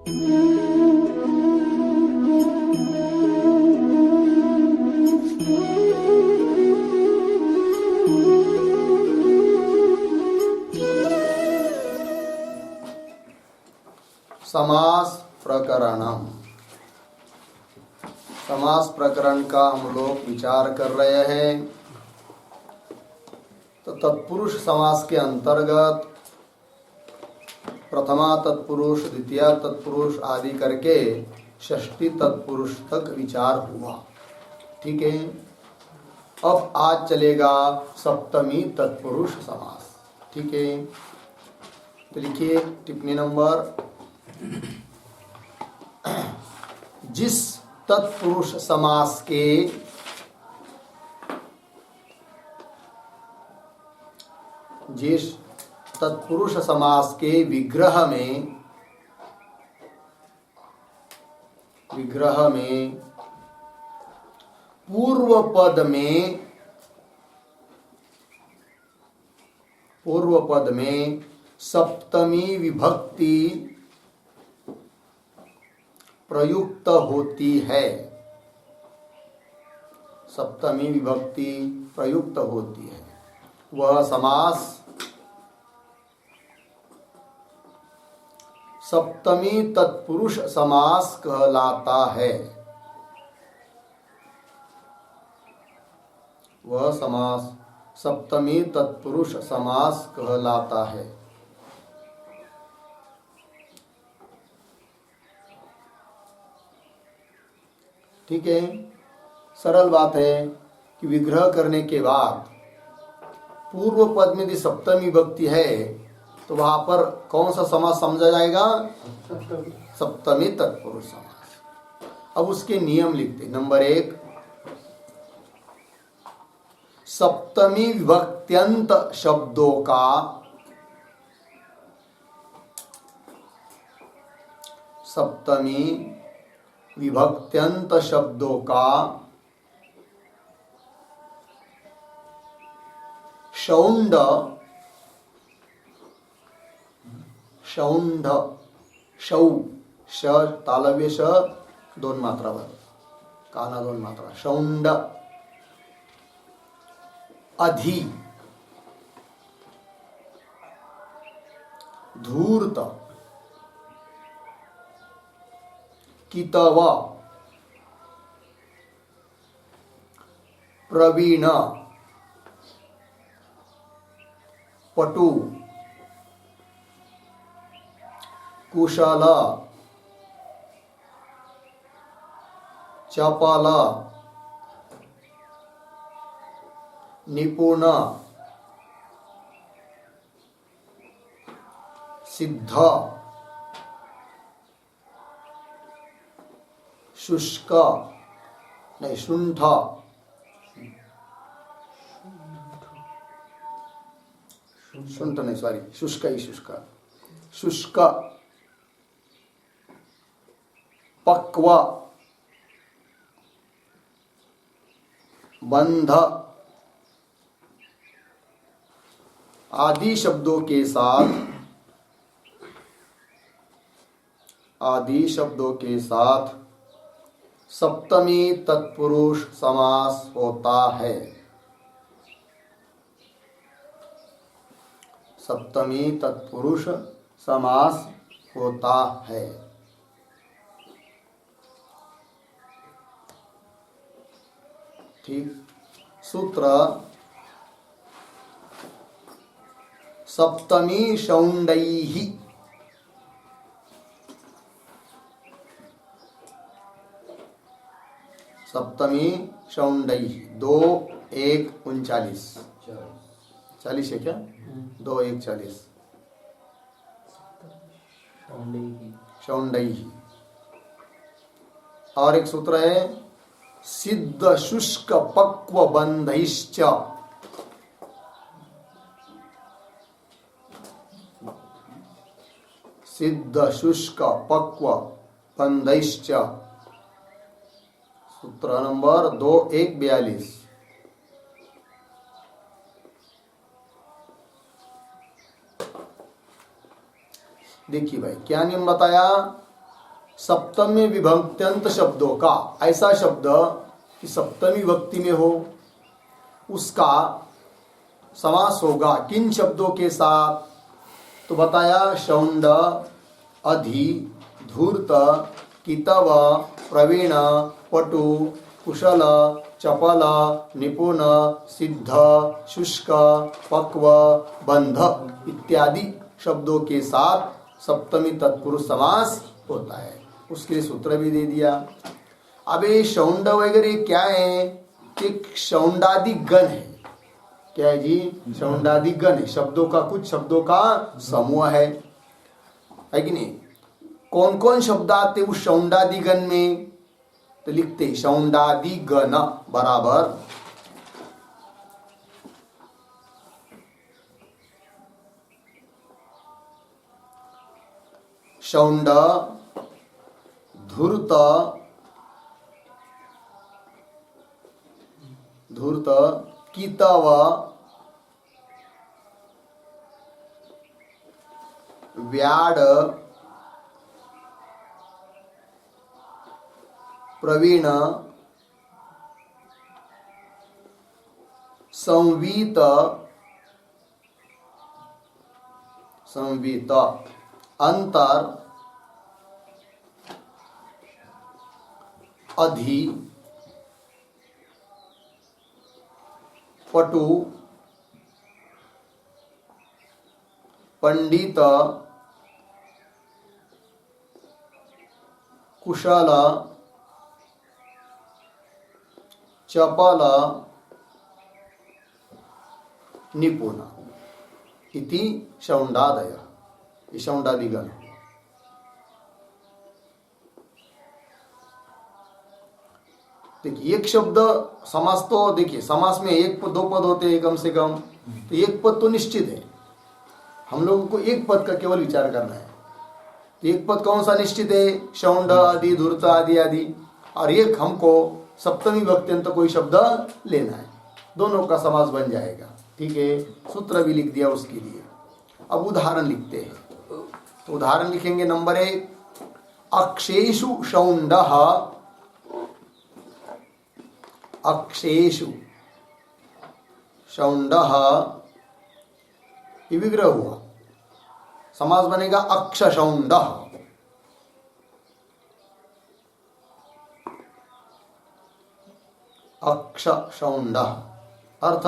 समास प्रकरणम। समास प्रकरण का हम लोग विचार कर रहे हैं। तो तत्पुरुष समास के अंतर्गत प्रथमा तत्पुरुष, द्वितीय तत्पुरुष आदि करके षष्ठी तत्पुरुष तक विचार हुआ। ठीक है। अब आज चलेगा सप्तमी तत्पुरुष समास। ठीक है। तो लिखिए टिप्पणी नंबर, जिस तत्पुरुष समास के विग्रह में पूर्व पद में सप्तमी विभक्ति प्रयुक्त होती है। सप्तमी विभक्ति प्रयुक्त होती है, वह समास सप्तमी तत्पुरुष समास कहलाता है। वह समास सप्तमी तत्पुरुष समास कहलाता है। ठीक है। सरल बात है कि विग्रह करने के बाद पूर्व पद में यदि सप्तमी विभक्ति है तो वहां पर कौन सा समास समझा जाएगा? सप्तमी तत्पुरुष समास। अब उसके नियम लिखते। नंबर 1, सप्तमी विभक्त्यंत शब्दों का विभक्त्यंत शब्दों का शौंड शौ श तालव्य श दोन मात्रावर, काना दोन मात्रा, शौंड अधि धूर्त कितव प्रवीण पटु कुशल चपल निपुण सिद्ध शुष्क नहीं शुंठ नहीं सॉरी शुष्क पक्व बंध आदि शब्दों के साथ सप्तमी तत्पुरुष समास होता है। सप्तमी तत्पुरुष समास होता है। ठीक। सूत्र, सप्तमी शौंडैः सप्तमी शौंडैः 2 1 39 40 है क्या? 2 1 40 शौंडैः। और एक सूत्र है सिद्ध शुष्क पक्व बंधैश्च। सिद्ध शुष्क पक्व बंधैश्च। सूत्र नंबर 2 1 42। देखिए भाई क्या नियम बताया सप्तमी विभक्त्यंत शब्दों का, ऐसा शब्द कि सप्तमी विभक्ति में हो, उसका समास होगा किन शब्दों के साथ? तो बताया शौंड, अधि, धूर्त, कितव, प्रवीण, पटु, कुशल, चपल, निपुण, सिद्ध, शुष्क, पक्व, बंध इत्यादि शब्दों के साथ सप्तमी तत्पुरुष समास होता है। उसके लिए सूत्र भी दे दिया। अब ये शौंड वगैरह क्या है? एक शौंडादि गण है। क्या है जी? शौंडादि गण है, शब्दों का, कुछ शब्दों का समूह है कि नहीं? कौन कौन शब्द आते उस शौंडादि गण में? तो लिखते शौंडादि गण बराबर शौंड, धूर्त, कितव, व्याड, प्रवीण, संवीत, अंतर, अधि, पटु, पंडित, कुशल, चपल, निपुण इति शौंडादय, शौंडादिगण। देखिए एक शब्द समास, तो देखिए समास में एक पद, दो पद होते हैं कम से कम, तो एक पद तो निश्चित है। हम लोगों को एक पद का केवल विचार करना है। तो एक पद कौन सा निश्चित है? शौंड, आदि, धूर्त आदि आदि। और एक हमको सप्तमी विभक्त्यंत कोई शब्द लेना है, दोनों का समास बन जाएगा। ठीक है, सूत्र भी लिख दिया उसके लिए। अब उदाहरण लिखते हैं। तो उदाहरण लिखेंगे नंबर 1, अक्षेषु शौंड, अक्षेषु शौंड, ये विग्रह हुआ, समास बनेगा अक्ष शौंड। अक्ष शौंड अर्थ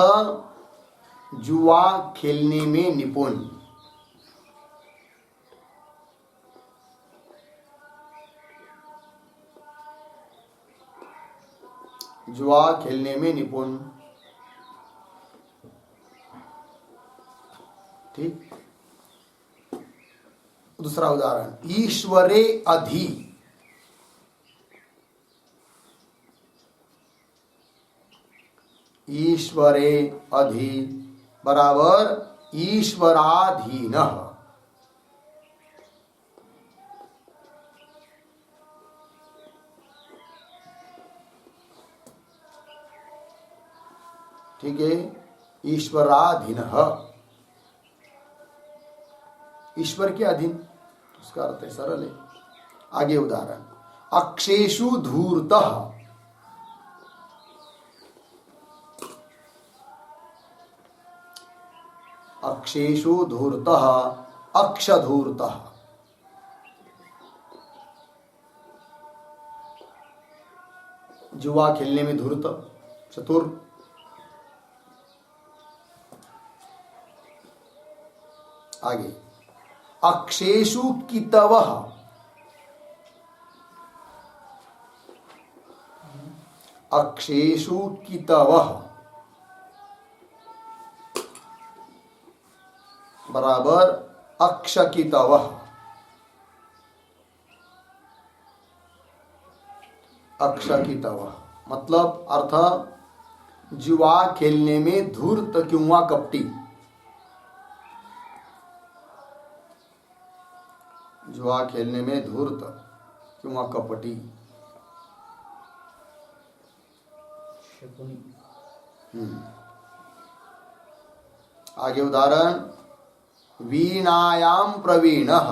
जुआ खेलने में निपुण। जुआ खेलने में निपुण। ठीक। दूसरा उदाहरण, ईश्वरे अधि, ईश्वरे अधि बराबर ईश्वराधीन। ठीक है, ईश्वराधीन, ईश्वर के अधीन, उसका अर्थ है सरल है। आगे उदाहरण, अक्षेषु धूर्तः, अक्षेषु धूर्तः, अक्षधूर्तः। जुआ खेलने में धूर्त, चतुर। आगे, अक्षेषु कितवः, अक्षेषु कितवः बराबर अक्षकितवः। अक्षकितवः मतलब अर्थ जुआ खेलने में धूर्त किंवा कपटी। जुआ खेलने में धूर्त किंवा कपटी। आगे उदाहरण, वीणायाम प्रवीणः,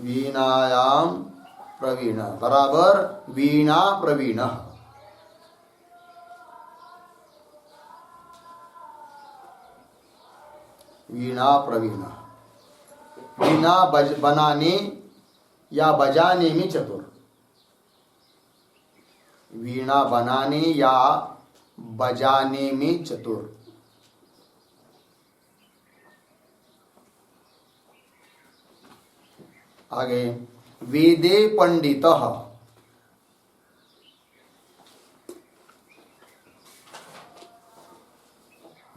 वीणायाम प्रवीण बराबर वीणा प्रवीण। वीणा प्रवीण, वीणा बनाने या बजाने में चतुर। वीणा बनाने या बजाने में चतुर। आगे वेदे पंडितः,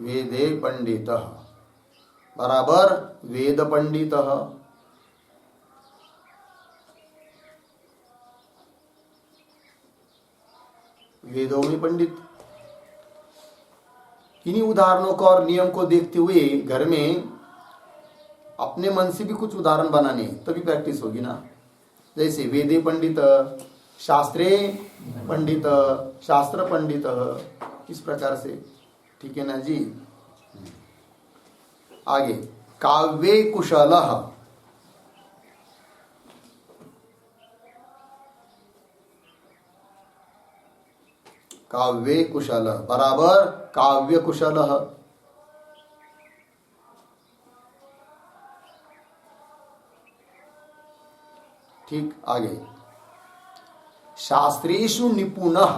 वेदे पंडितः बराबर वेद पंडितः। वेदों में पंडित। इन्हीं उदाहरणों को और नियम को देखते हुए घर में अपने मन से भी कुछ उदाहरण बनाने, तभी प्रैक्टिस होगी ना। जैसे वेदे पंडित, शास्त्रे पंडित, शास्त्र पंडित, इस प्रकार से। ठीक है ना जी। आगे काव्ये कुशलः, काव्ये कुशलः बराबर काव्य कुशलः। ठीक। आगे शास्त्रेषु निपुणः,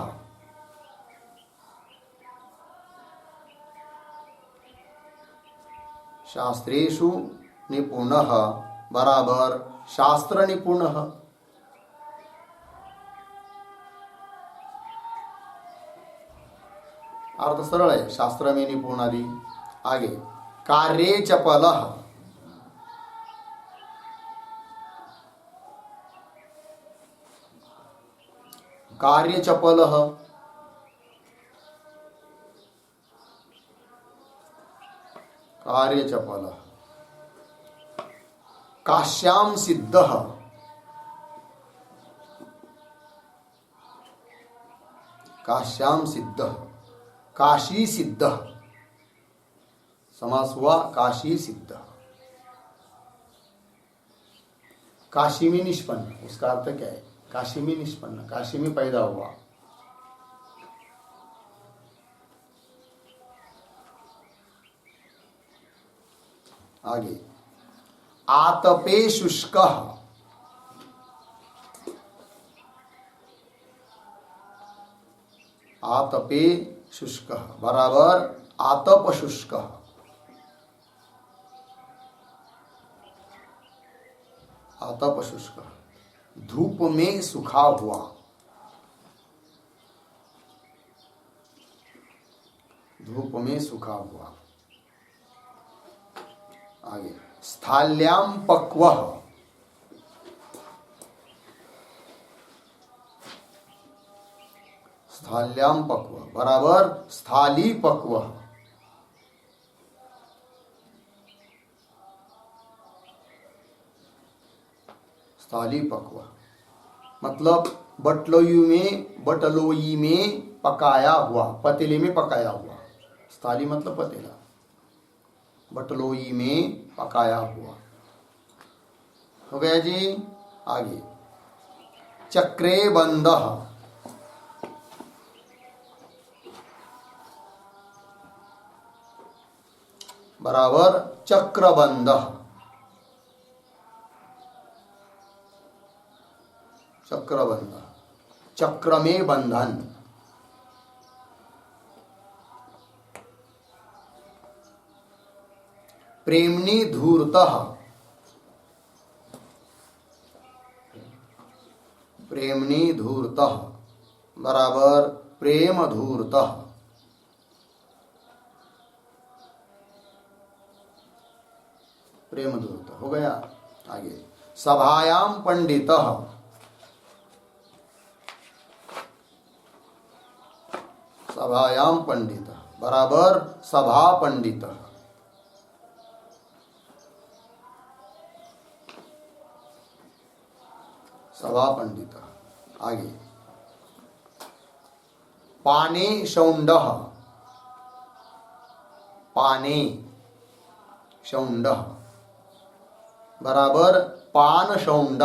शास्त्रेषु निपुणः बराबर शास्त्र निपुणः। अर्थ सरल है, शास्त्र में निपुण आदि। आगे कार्ये चपलः, कार्य चपलः कार्य चपलः। काश्याम सिद्धः, काश्याम सिद्धः काशी सिद्धः। समास हुआ काशी सिद्धः। काशी में निष्पन्न, उसका अर्थ क्या है? काशी में निष्पन्न, काशी में पैदा हुआ। आगे आतपे शुष्कः, आतपे शुष्कः बराबर आतप शुष्कः। आतप शुष्कः धूप में सूखा हुआ। धूप में सूखा हुआ। आगे स्थाल्याम पक्वः, स्थाल्याम पक्व बराबर स्थाली पक्व। स्थाली पक्व मतलब बटलोई में पकाया हुआ, पतीले में पकाया हुआ। स्थाली मतलब पतीला, बटलोई में पकाया हुआ। हो गया जी। आगे चक्रे बंदः, बराबर चक्रबंधः। चक्रबंध चक्र में बंधन। प्रेमणी धूर्तः, प्रेमणी धूर्तः बराबर प्रेम धूर्तः। प्रेम धूर्त हो गया। आगे सभायाम पंडितः, सभायाम पंडितः बराबर सभा पंडितः। सभा पंडितः। आगे पाने शौंडः, पाने शौंडः बराबर पानशौंड,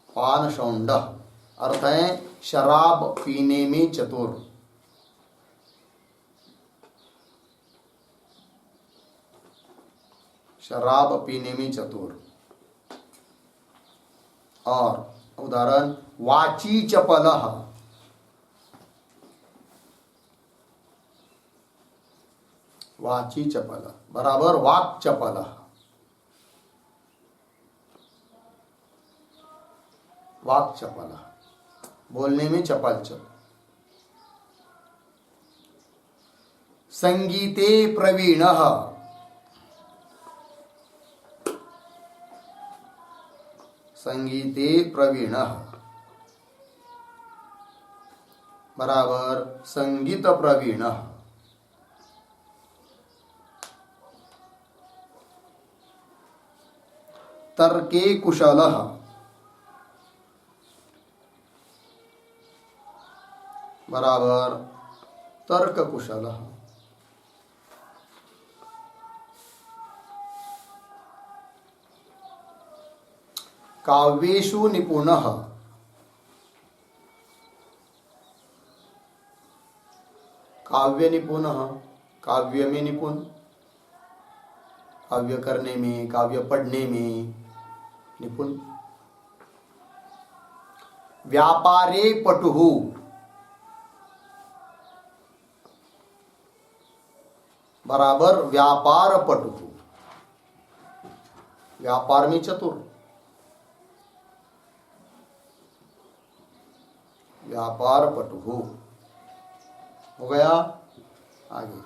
पानशौंड अर्थ है शराब पीने में चतुर। शराब पीने में चतुर। और उदाहरण वाची चपलः, वाची चपल बराबर वाक चपल, वाक चपल बोलने में चपल चल। संगीते प्रवीणः, संगीते प्रवीणः बराबर संगीत प्रवीणः। तर्के कुशलः बराबर तर्क कुशलः। काव्येषु निपुणः, काव्य निपुणः काव्य में निपुण, काव्य करने में, काव्य पढ़ने में निपुण। व्यापारे पटुः बराबर व्यापार पटुः, व्यापार में चतुर, व्यापार पटुः हो गया। आगे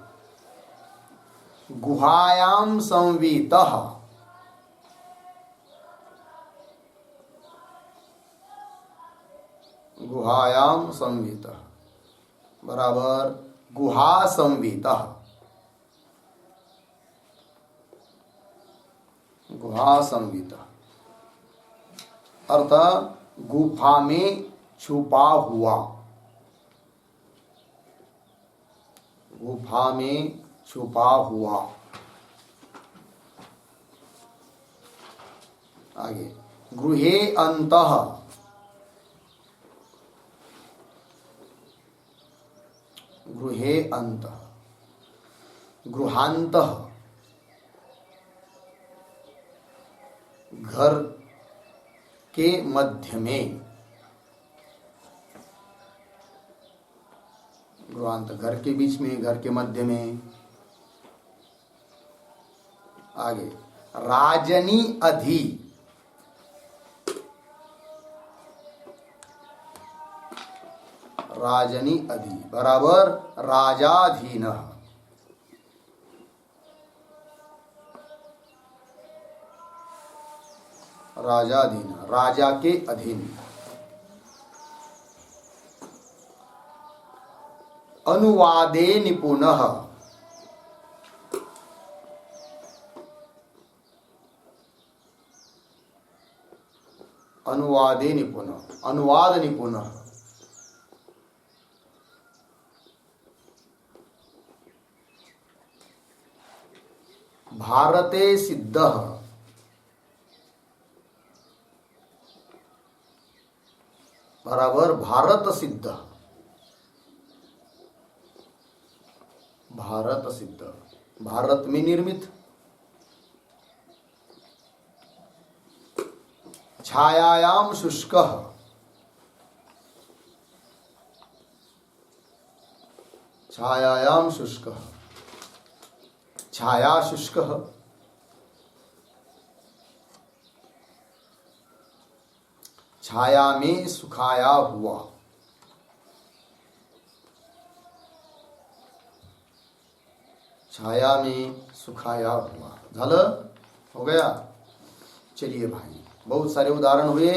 गुहायाम संवीतः, गुहायाम संवीतः बराबर गुहा संवीतः, गुहा संवीतः अर्थात गुफा में छुपा हुआ, गुफा में छुपा हुआ। आगे गृहे अंतः, गृहे अंतः गृहांतः घर के मध्य में, गृहांत घर के बीच में, घर के मध्य में। आगे राजनी अधि, राजनी अधि बराबर राजाधीन, राजाधीन राजा के अधीन। अनुवादे निपुणः, अनुवादे निपुणः अनुवाद निपुणः। भारते सिद्धः बराबर भारत सिद्ध, भारत सिद्ध भारत में निर्मित। छायायाम शुष्कः, छायायाम शुष्कः छाया शुष्कः छाया में सुखाया हुआ। छाया में सुखाया हुआ। झालं? हो गया? चलिए भाई, बहुत सारे उदाहरण हुए।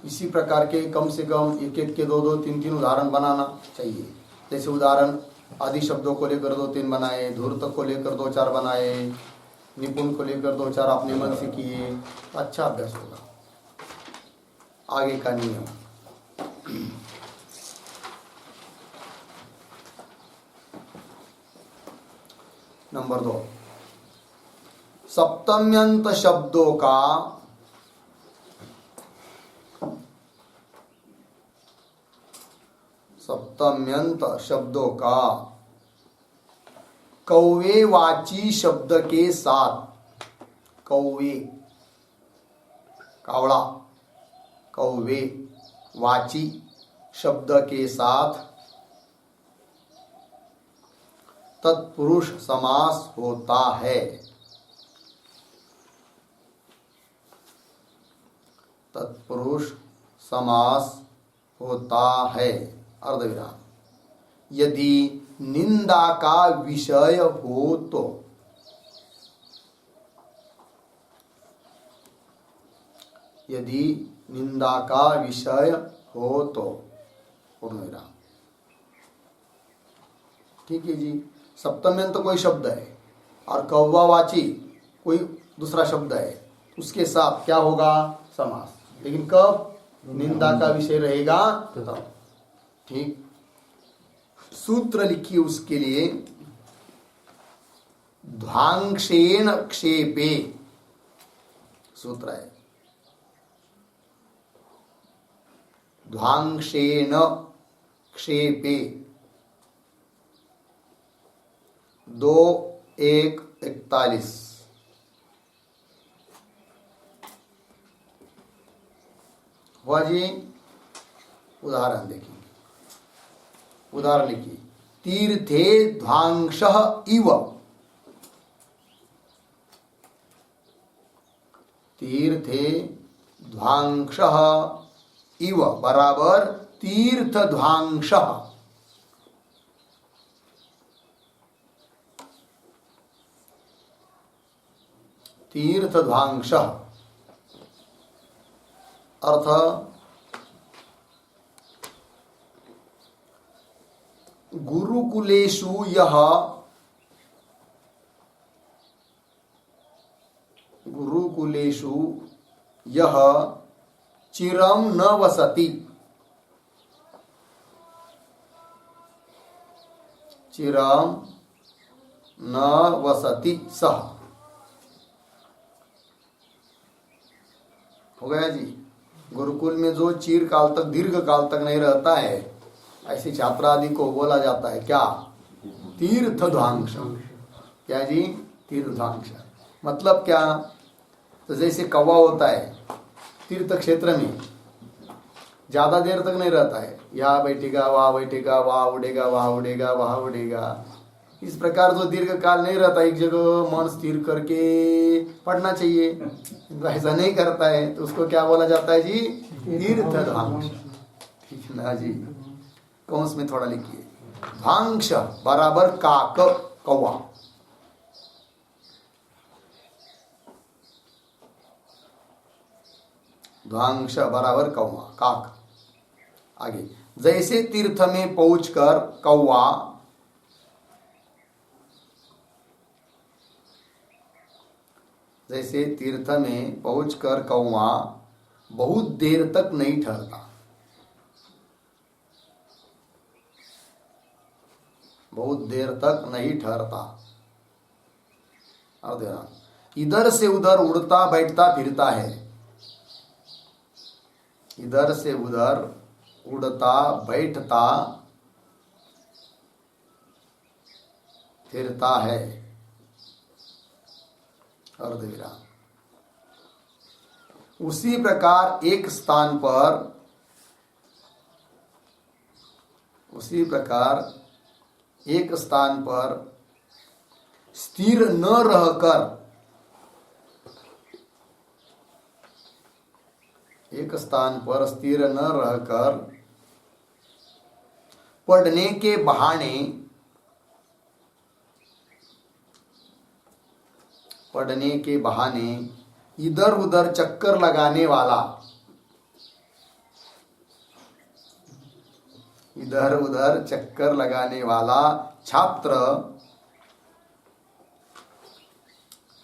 इसी प्रकार के कम से कम एक एक के दो दो तीन तीन उदाहरण बनाना चाहिए। जैसे उदाहरण आदि शब्दों को लेकर दो तीन बनाए, धूर्त को लेकर दो चार बनाए, निपुण को लेकर दो चार अपने मन से किए, तो अच्छा अभ्यास होगा। आगे का नियम, नंबर 2, सप्तम्यंत शब्दों का कौवेवाची शब्द के साथ, कौवे कावड़ा, कौवे वाची शब्द के साथ तत्पुरुष समास होता है। तत्पुरुष समास होता है, अर्धविराम। यदि निंदा का विषय हो तो, यदि निंदा का विषय हो तो, पूर्णविराम। ठीक है जी। सप्तम्यंत कोई शब्द है और कौवावाची कोई दूसरा शब्द है, उसके साथ क्या होगा? समास। लेकिन कब? निंदा का विषय रहेगा तब। ठीक। सूत्र लिखिए उसके लिए, ध्वांशेन क्षेपे, सूत्र है ध्वांशेन क्षेपे, 2:1:41। हुआ जी। उदाहरण देखिए, उदाहरण लिखिए, तीर्थे ध्वांशः इव, तीर्थे ध्वांशः इव बराबर तीर्थ ध्वांशः। तीर्थ ध्वांशः अर्थ गुरुकुलेषु यः, गुरुकुलेषु यः चिरं न वसति, चिरं न वसति सः। हो गया जी। गुरुकुल में जो चिर काल तक, दीर्घ काल तक नहीं रहता है, ऐसे छात्र आदि को बोला जाता है क्या? तीर्थ ध्वांश। क्या जी? तीर्थ ध्वांश। मतलब क्या? तो जैसे कौवा होता है तीर्थ क्षेत्र में, ज्यादा देर तक नहीं रहता है, यहाँ बैठेगा, वहाँ बैठेगा, वहाँ उड़ेगा, वहाँ उड़ेगा, वहाँ उड़ेगा। इस प्रकार जो दीर्घ काल नहीं रहता एक जगह मन स्थिर करके पढ़ना चाहिए, तो ऐसा नहीं करता है, तो उसको क्या बोला जाता है जी? तीर्थ ध्वांश। ठीक है ना जी। कौंस में थोड़ा लिखिए, ध्वांश बराबर काक, कौवा। ध्वांश बराबर कौवा, काक। आगे, जैसे तीर्थ में पहुंचकर कौवा जैसे तीर्थ में पहुंचकर कौवा बहुत देर तक नहीं ठहरता, बहुत देर तक नहीं ठहरता। और ध्यान, इधर से उधर उड़ता बैठता फिरता है, इधर से उधर उड़ता बैठता फिरता है, अर्धविराम। उसी प्रकार एक स्थान पर, उसी प्रकार एक स्थान पर स्थिर न रहकर, एक स्थान पर स्थिर न रहकर पढ़ने के बहाने, पढ़ने के बहाने इधर उधर चक्कर लगाने वाला, इधर उधर चक्कर लगाने वाला छात्र,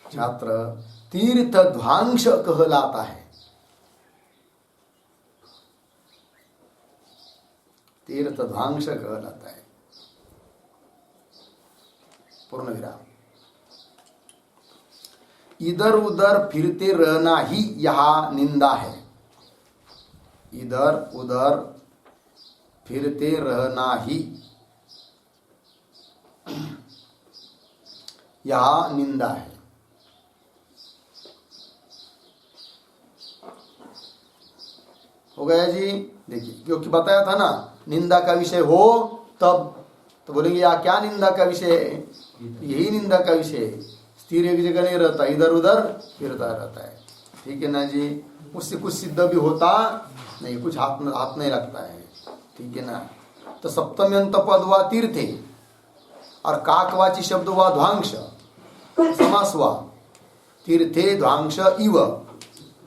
छात्र तीर्थ ध्वांश कहलाता है, तीर्थ ध्वांश कहलाता है, पूर्ण विराम। इधर उधर फिरते रहना ही यहाँ निंदा है। इधर उधर फिरते रहना ही यहाँ निंदा है। हो गया जी। देखिए, क्योंकि बताया था ना, निंदा का विषय हो तब तो बोलेंगे यार क्या निंदा का विषय है, यही निंदा का विषय है। स्थिर एक जगह नहीं रहता, इधर उधर फिरता रहता है। ठीक है ना जी। उससे कुछ सिद्ध भी होता नहीं, कुछ हाथ नहीं लगता है। ठीक है ना। तो सप्तम्यंत पद हुआ तीर्थे और काकवाची शब्द हुआ ध्वांश, समास हुआ तीर्थे ध्वांश इव,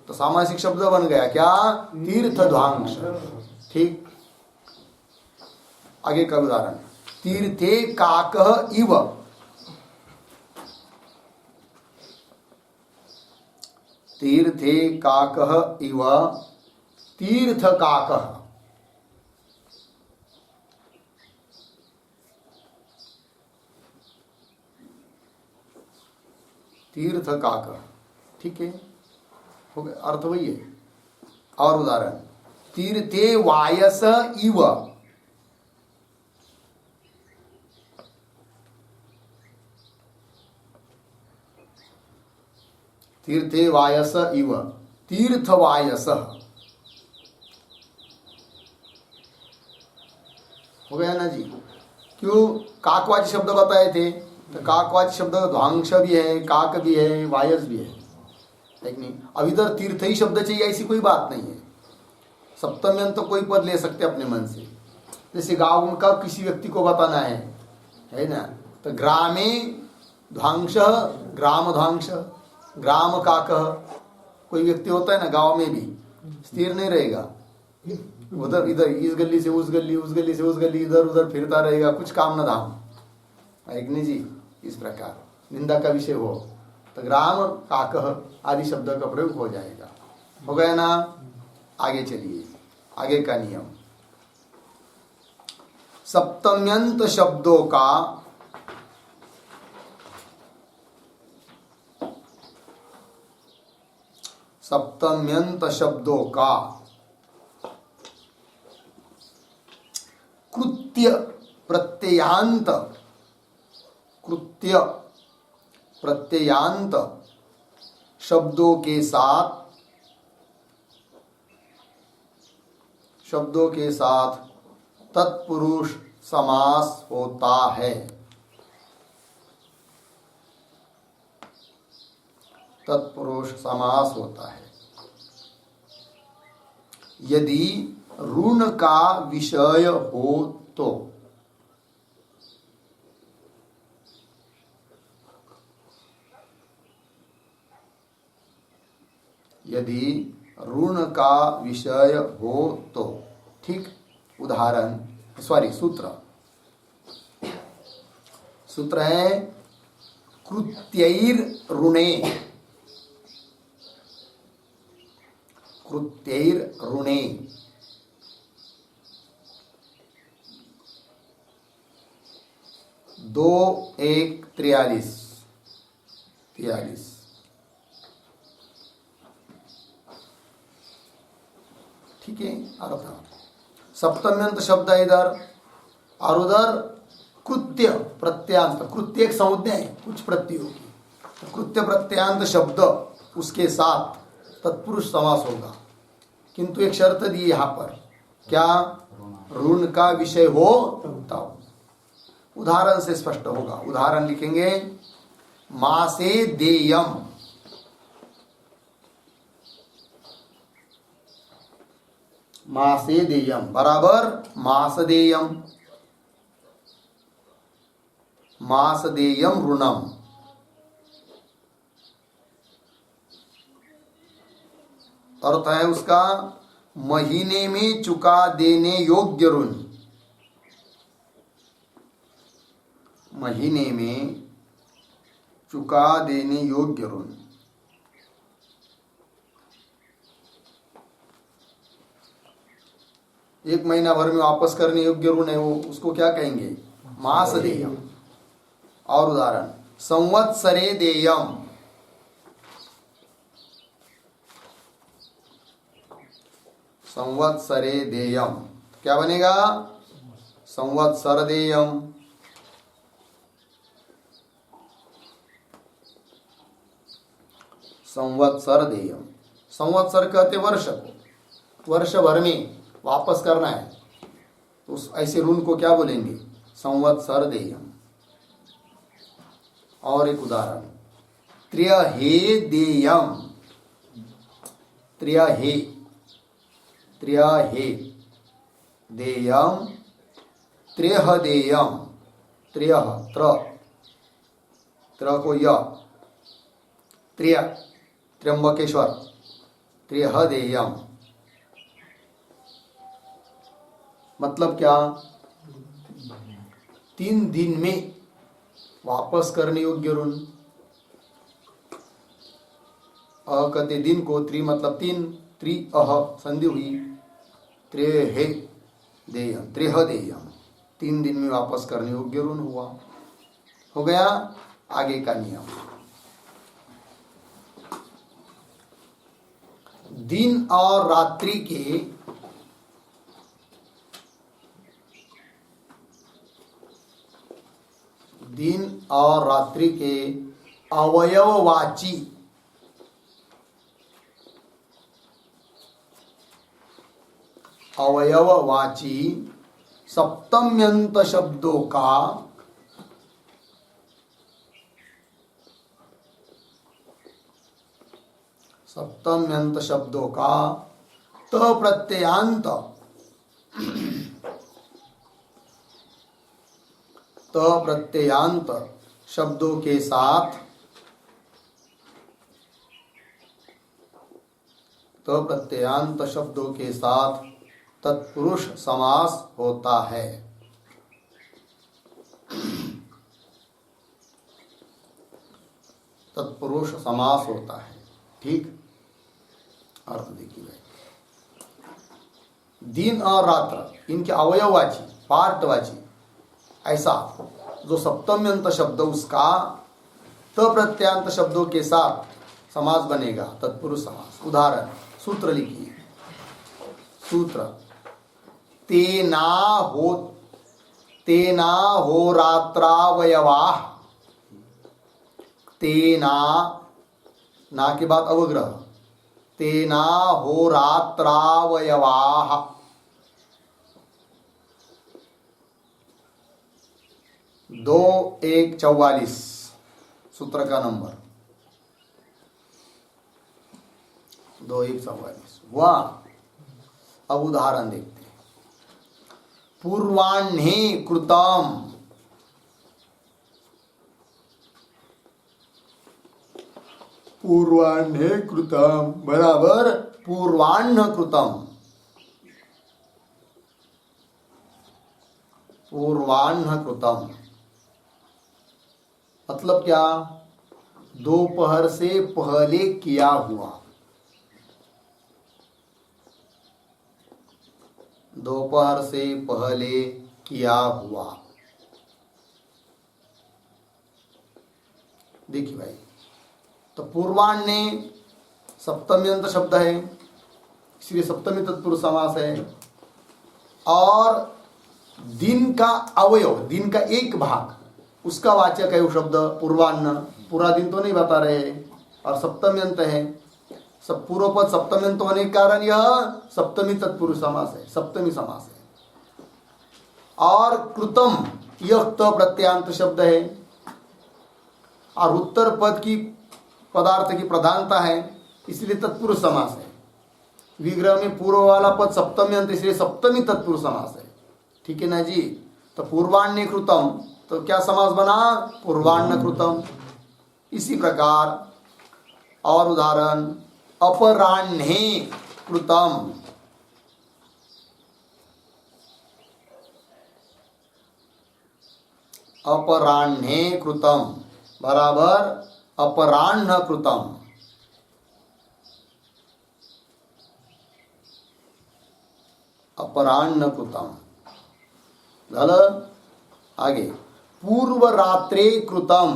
तो सामासिक शब्द बन गया क्या, तीर्थ ध्वांश। ठीक। आगे का उदाहरण, तीर्थे काकः इव, तीर्थे काकः इव तीर्थ काकः। तीर्थ काकः। ठीक है, हो गया, अर्थ वही है। और उदाहरण, तीर्थे वायस इव, तीर्थे वायस इव तीर्थ वायस। हो गया ना जी। क्यों, काकवाची शब्द बताए थे, तो काकवाची शब्द ध्वांश भी है, काक भी है, वायस भी है। ठीक नहीं। अब इधर तीर्थ ही शब्द चाहिए ऐसी कोई बात नहीं है। सप्तम्यंत तो कोई पद ले सकते अपने मन से। जैसे गाँव का किसी व्यक्ति को बताना है ना, तो ग्रामे ध्वांश, ग्राम ध्वांश, ग्राम काकः। कोई व्यक्ति होता है ना गांव में भी, स्थिर नहीं रहेगा, उधर इधर इस गली से उस गली, उस गली से उस गली, इधर उधर फिरता रहेगा, कुछ काम न धाम। नहीं जी। इस प्रकार निंदा का विषय हो तो ग्राम काकः आदि शब्द का प्रयोग हो जाएगा। हो गया ना। आगे चलिए, आगे का नियम, सप्तम्यंत शब्दों का सप्तम्यंत शब्दों का कृत्य प्रत्ययांत, कृत्य प्रत्ययांत शब्दों के साथ तत्पुरुष समास होता है। तत्पुरुष समास होता है यदि ऋण का विषय हो तो। यदि ऋण का विषय हो तो। ठीक। उदाहरण, सूत्र है कृत्यैर ऋणे, कृत्यैर ऋणे। दो एक 43। ठीक है। अर्थ सप्तम्यंत शब्द है इधर, और उधर कृत्य प्रत्यांत। कृत्य एक संज्ञा है कुछ प्रत्ययों की, तो कृत्य प्रत्यांत शब्द उसके साथ तत्पुरुष समास होगा। किंतु एक शर्त दी यहाँ पर, क्या, ऋण का विषय हो तब। उदाहरण से स्पष्ट होगा। उदाहरण लिखेंगे, मासे देयम, मासे देयम बराबर मास देयम, मास देयम ऋणम। अर्थ है उसका, महीने में चुका देने योग्य ऋण। महीने में चुका देने योग्य ऋण। एक महीना भर में वापस करने योग्य ऋण है वो, उसको क्या कहेंगे, मास देयम। और उदाहरण, संवत्सरे देयम, संवत्सरे देयम, क्या बनेगा? संवत्सर देयम। संवत्सर देयम, संवत्सर कहते वर्ष को, वर्ष भर में वापस करना है तो उस ऐसे ऋण को क्या बोलेंगे? संवत्सर देयम। और एक उदाहरण, त्र्यहे देयम, त्र्यहे, त्र्यहे देयम, त्र्यह देयम, त्र्यह त्र को य, त्र्य त्र्यंबकेश्वर, त्र्यह देयम। मतलब क्या? 3 दिन में वापस करने योग्य ऋण। अ कहते दिन को, त्रि मतलब 3, त्रि अह संधि हुई, त्रेहे देयम, त्रेह देयम, 3 दिन में वापस करने योग्य ऋण हुआ। हो गया। आगे का नियम, दिन और रात्रि के दिन और रात्रि के अवयववाची अवयववाची सप्तम्यंत शब्दों का सप्तम्यंत शब्दों का त प्रत्ययांत त प्रत्ययांत शब्दों के साथ त प्रत्ययांत शब्दों के साथ तत्पुरुष समास होता है। तत्पुरुष समास होता है। ठीक, अर्थ देखिए भाई, दिन और रात्र इनके अवयववाची पार्टवाची ऐसा जो सप्तम्यंत शब्द उसका त प्रत्यांत शब्दों के साथ समास बनेगा, तत्पुरुष समास। उदाहरण, सूत्र लिखिए। सूत्र, तेना हो रात्रावयवाः, तेना, ना के बाद अवग्रह, तेना हो रात्रावयवाः। 2-1-44 सूत्र का नंबर 2-1-44 हुआ। अब उदाहरण देखते हैं। पूर्वाह्ने कृतम, पूर्वाह्ने कृतम बराबर पूर्वाह्न कृतम, पूर्वाह्न कृतम मतलब क्या? दोपहर से पहले किया हुआ, दोपहर से पहले किया हुआ। देखिए भाई, तो पूर्वाह्ने सप्तम्यंत शब्द है, इसलिए सप्तमी तत्पुरुष समास है। और दिन का अवयव, दिन का एक भाग, उसका वाचक है वो शब्द पूर्वाह्न। पूरा दिन तो नहीं बता रहे, और सप्तम्यंत है, सब पूर्व पद सप्तम्यंत होने के कारण यह सप्तमी तत्पुरुष समास है, सप्तमी समास है। और कृतम यह त प्रत्यांत शब्द है, और उत्तर पद की पदार्थ की प्रधानता है, इसलिए तत्पुरुष समास है। विग्रह में पूर्व वाला पद सप्तम्यंत, इसलिए सप्तमी तत्पुरुष समास है। ठीक है ना जी। तो पूर्वाह्ने कृतम, तो क्या समास बना? पूर्वाह्न कृतम। इसी प्रकार और उदाहरण, अपराह्ने कृतम, अपराह्ने कृतम बराबर अपराह्न कृतम, अपराह्न कृतम। झालं? आगे, पूर्व रात्रे कृतम,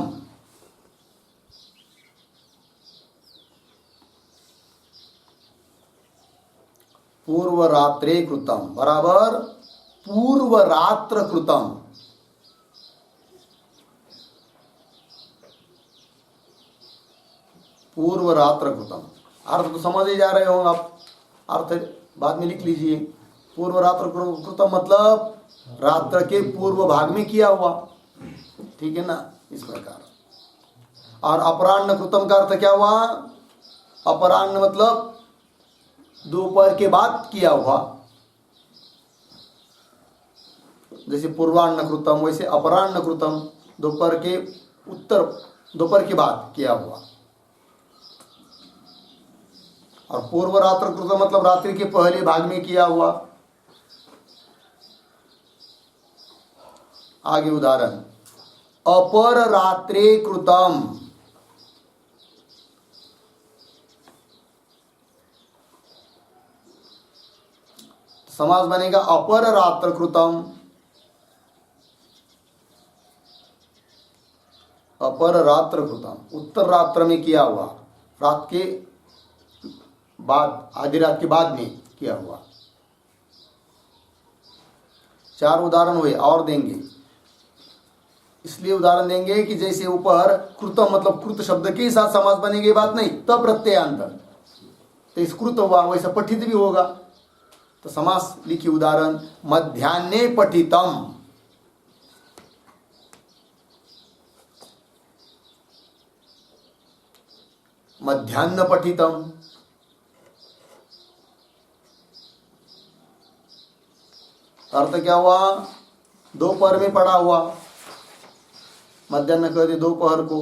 पूर्व रात्रे कृतम बराबर पूर्व रात्र कृतम। पूर्व रात्र कृतम अर्थ तो समझ ही जा रहे हो आप, अर्थ बाद में लिख लीजिए। पूर्व रात्र कृतम मतलब रात्र के पूर्व भाग में किया हुआ, ठीक है ना, इस प्रकार। और अपराह्न कृतम का अर्थ क्या हुआ? अपराह्न मतलब दोपहर के बाद किया हुआ, जैसे पूर्वाह्न कृतम वैसे अपराह्न कृतम दोपहर के उत्तर, दोपहर के बाद किया हुआ। और पूर्व रात्र कृतम मतलब रात्रि के पहले भाग में किया हुआ। आगे उदाहरण, अपर रात्रे कृतम, समास बनेगा अपर रात्र कृतम। अपर रात्र कृतम उत्तर रात्र में किया हुआ, रात के बाद, आधी रात के बाद में किया हुआ। 4 उदाहरण हुए और देंगे, इसलिए उदाहरण देंगे कि जैसे ऊपर कृतम मतलब कृत शब्द के साथ समास बनेंगे, बात नहीं, तब प्रत्ययांतर, तो इस कृत हुआ वैसा पठित भी होगा। तो समास लिखिए उदाहरण, मध्याह्ने पठितम, मध्याह्न पठितम। अर्थ क्या हुआ? दोपहर में पढ़ा हुआ, मध्याह्न कहते दोपहर को।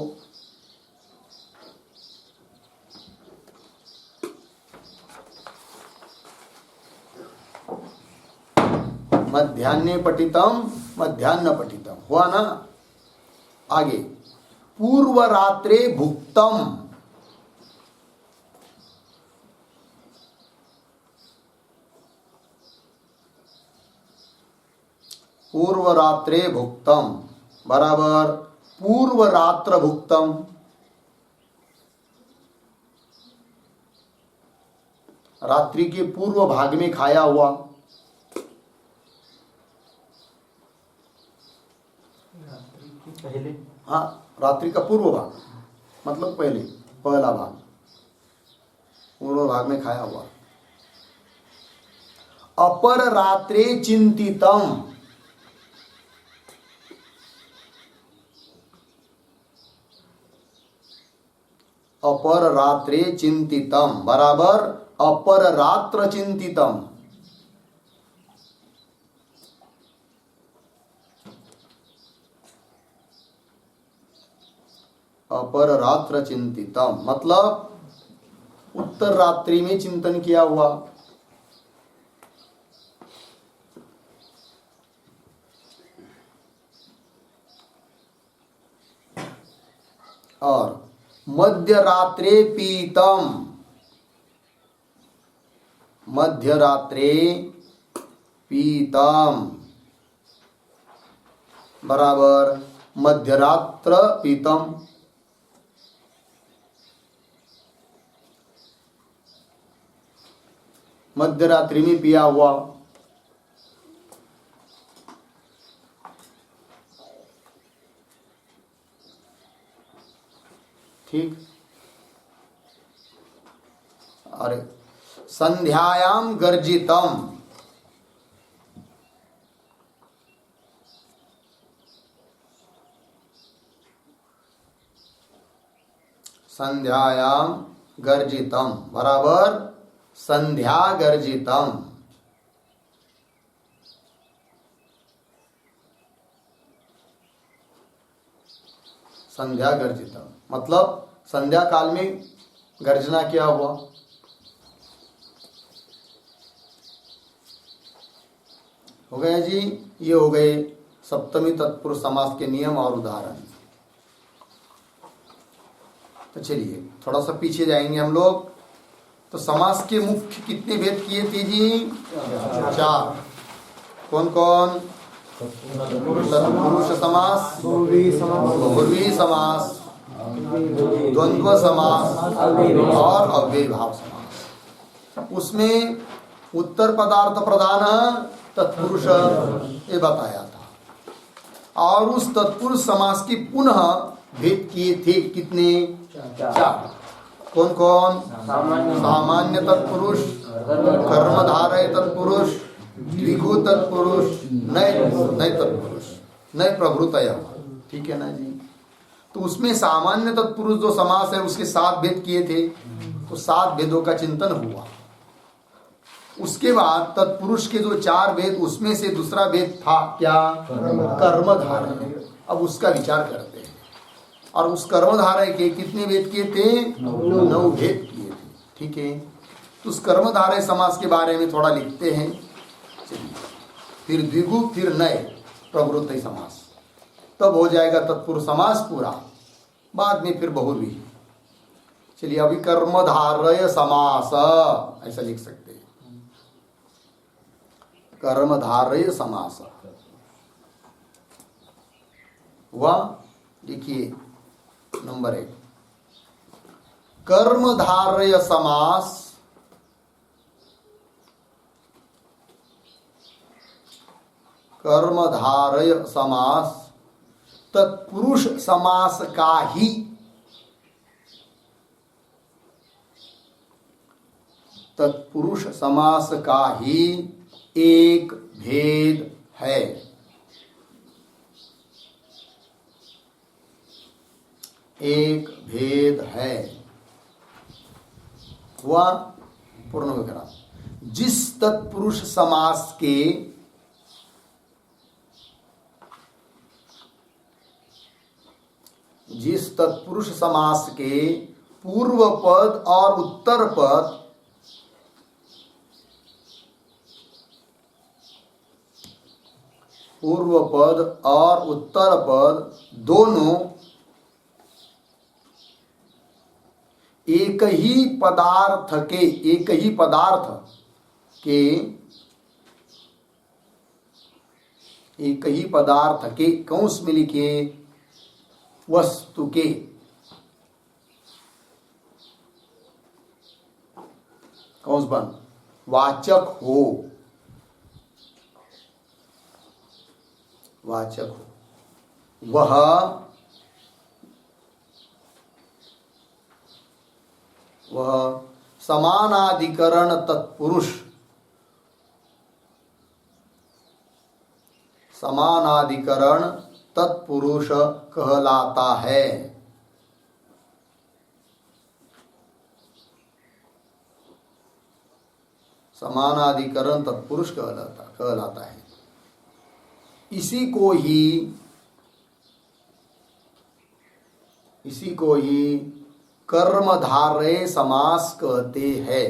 मध्याह्ने पठितम, मध्याह्न पठितम हुआ ना। आगे, पूर्व रात्रे भुक्तम, पूर्व रात्रे भुक्तम बराबर पूर्व रात्र भुक्तम। रात्रि के पूर्व भाग में खाया हुआ। पहले, हाँ, रात्रि का पूर्व भाग मतलब पहले, पहला भाग, पूर्व भाग में खाया हुआ। अपर रात्रे चिंतितम, अपर रात्रे चिंतितम बराबर अपर रात्र चिंतितम। अपर रात्र चिंतितम मतलब उत्तर रात्रि में चिंतन किया हुआ। और मध्य रात्रे पीतम, मध्य रात्रे पीतम बराबर मध्यरात्र पीतम। मध्यरात्रि में पिया हुआ। ठीक। अरे संध्यायाम गर्जितम, संध्यायाम गर्जितम बराबर संध्या गर्जितम। संध्या गर्जितम मतलब संध्या काल में गर्जना किया हुआ। हो गया जी, ये हो गए सप्तमी तत्पुरुष समास के नियम और उदाहरण। तो चलिए थोड़ा सा पीछे जाएंगे हम लोग। तो समास के मुख्य कितने भेद किए थे जी? 4। कौन कौन? तत्पुरुष समास, बहुव्रीहि समास, द्वंद्व समास और अव्ययीभाव समास। उसमें उत्तर पदार्थ प्रधान तत्पुरुष, ये बताया था। और उस तत्पुरुष समास की पुनः भेद किए थे कितने? चार। कौन कौन? सामान्य तत्पुरुष, कर्मधारय तत्पुरुष, द्विगु तत्पुरुष, नय तत्पुरुष, नय प्रभृतय। ठीक है ना जी। तो उसमें सामान्य तत्पुरुष जो समास है उसके 7 भेद किए थे, तो 7 भेदों का चिंतन हुआ। उसके बाद तत्पुरुष के जो 4 भेद, उसमें से दूसरा भेद था क्या? कर्मधारय। अब उसका विचार करते हैं। और उस कर्मधारय के कितने भेद किए थे? 9 भेद किए थे। ठीक है। तो उस कर्मधारय समास के बारे में थोड़ा लिखते हैं। चलिए, फिर द्विगु, फिर नय प्रवृत्ति समास, तब हो जाएगा तत्पुरुष समास पूरा। बाद में फिर बहुव्रीहि। चलिए, अभी कर्मधारय समास ऐसा लिख सकते हैं। कर्मधारय समास वह देखिए नंबर 1, कर्मधारय समास कर्मधारय समास तत्पुरुष समास का ही एक भेद है। एक भेद है वह पूर्ण विग्रह। जिस तत्पुरुष समास के पूर्व पद और उत्तर पद दोनों एक ही पदार्थ के कंस में लिखे वस्तु के कंस बंद वाचक हो वह समानाधिकरण तत्पुरुष कहलाता है। समानाधिकरण तत्पुरुष कहलाता है। इसी को ही कर्मधारय समास कहते हैं।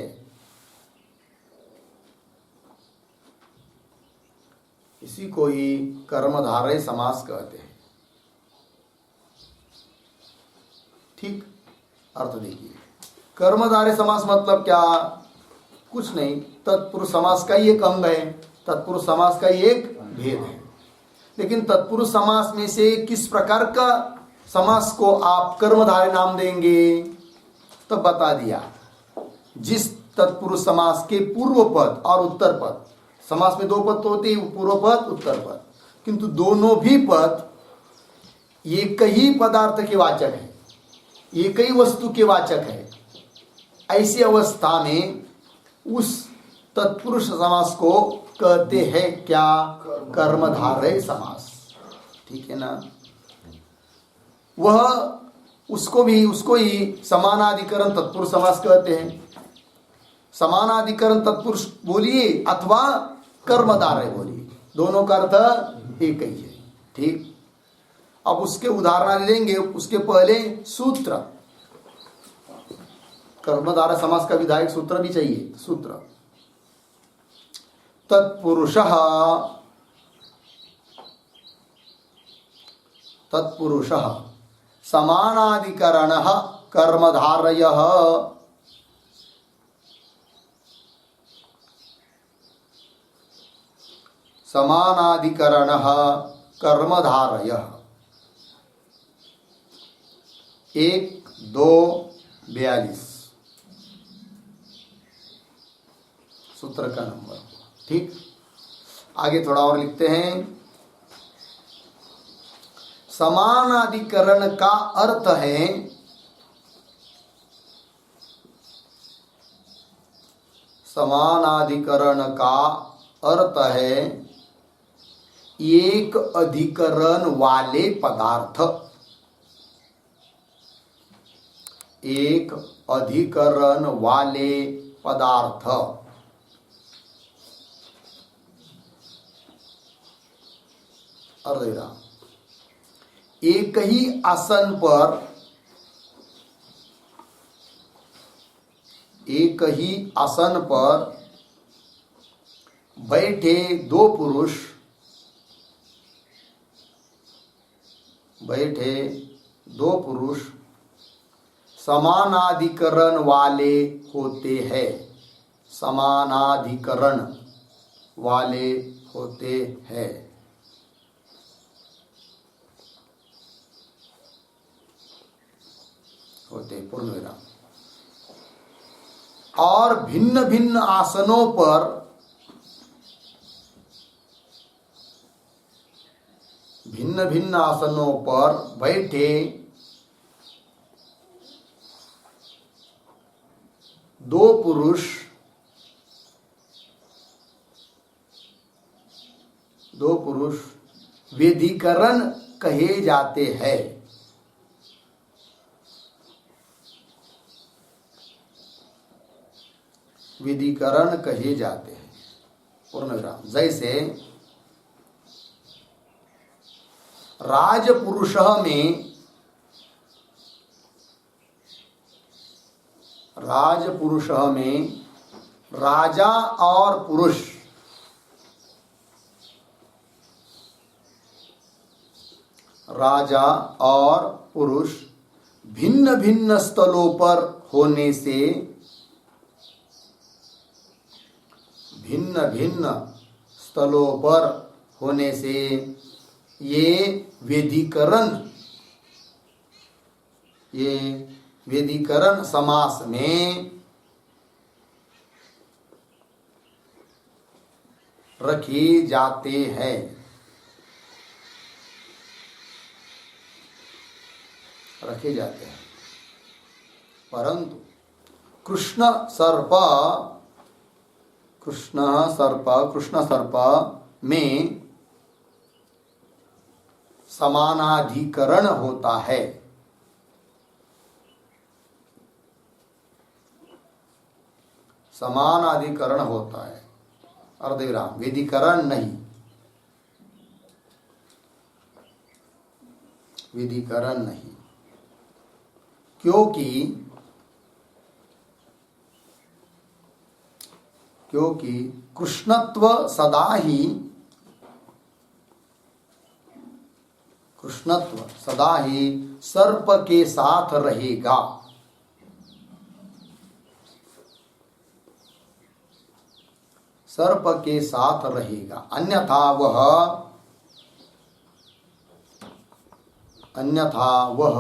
इसी को ही कर्मधारय समास कहते हैं। ठीक, अर्थ देखिए। कर्मधारय समास मतलब क्या? कुछ नहीं, तत्पुरुष समास का ही एक अंग है, तत्पुरुष समास का ही एक भेद है। लेकिन तत्पुरुष समास में से किस प्रकार का समास को आप कर्मधारय नाम देंगे? तो बता दिया, जिस तत्पुरुष समास के पूर्व पद और उत्तर पद, समास में 2 पद तो होते हैं, पूर्व पद उत्तर पद, किंतु दोनों भी पद एक ही पदार्थ के वाचक है, एक ही वस्तु के वाचक है। ऐसी अवस्था में उस तत्पुरुष समास को कहते हैं क्या? कर्मधारय समास। ठीक है ना। वह उसको ही समानाधिकरण तत्पुरुष समास कहते हैं। समानाधिकरण तत्पुरुष बोलिए अथवा कर्मधारय बोलिए, दोनों का अर्थ एक ही है। ठीक, अब उसके उदाहरण लेंगे। उसके पहले सूत्र, कर्मधारय समास का विधायक सूत्र भी चाहिए। सूत्र तत्पुरुषः समानाधिकरणः कर्मधारयः समानाधिकरणः कर्मधारयः 1, 2, 42 सूत्र का नंबर। ठीक, आगे थोड़ा और लिखते हैं। समानाधिकरण का अर्थ है समानाधिकरण का अर्थ है एक अधिकरण वाले पदार्थ। एक अधिकरण वाले पदार्थ। अर्ध एक ही आसन पर बैठे दो पुरुष समानाधिकरण वाले होते हैं। समानाधिकरण वाले होते हैं। पूर्ण विराम। और भिन्न भिन्न आसनों पर बैठे दो पुरुष व्यधिकरण कहे जाते हैं। विधिकरण कहे जाते हैं। पूर्ण विराम। जैसे राजपुरुष में राजा और पुरुष भिन्न भिन्न स्थलों पर होने से ये व्यधिकरण समास में रखे जाते हैं। परंतु कृष्ण सर्प में समानाधिकरण होता है। अर्धविराम। विधिकरण नहीं। क्योंकि कृष्णत्व सदा ही सर्प के साथ रहेगा। अन्यथा वह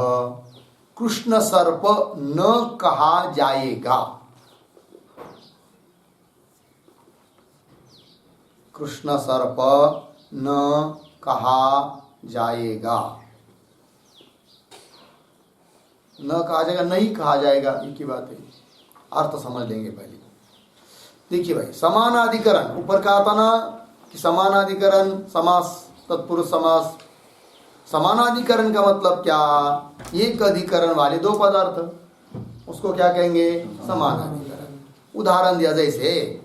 कृष्ण सर्प न कहा जाएगा। कृष्ण सर्प न कहा जाएगा। नहीं कहा जाएगा, एक ही बात है। अर्थ समझ लेंगे पहले। देखिए भाई, समानाधिकरण ऊपर कहा था ना कि समानाधिकरण समास, तत्पुरुष समास। समानाधिकरण का मतलब क्या? एक अधिकरण वाले दो पदार्थ, उसको क्या कहेंगे? समानाधिकरण। उदाहरण दिया, जैसे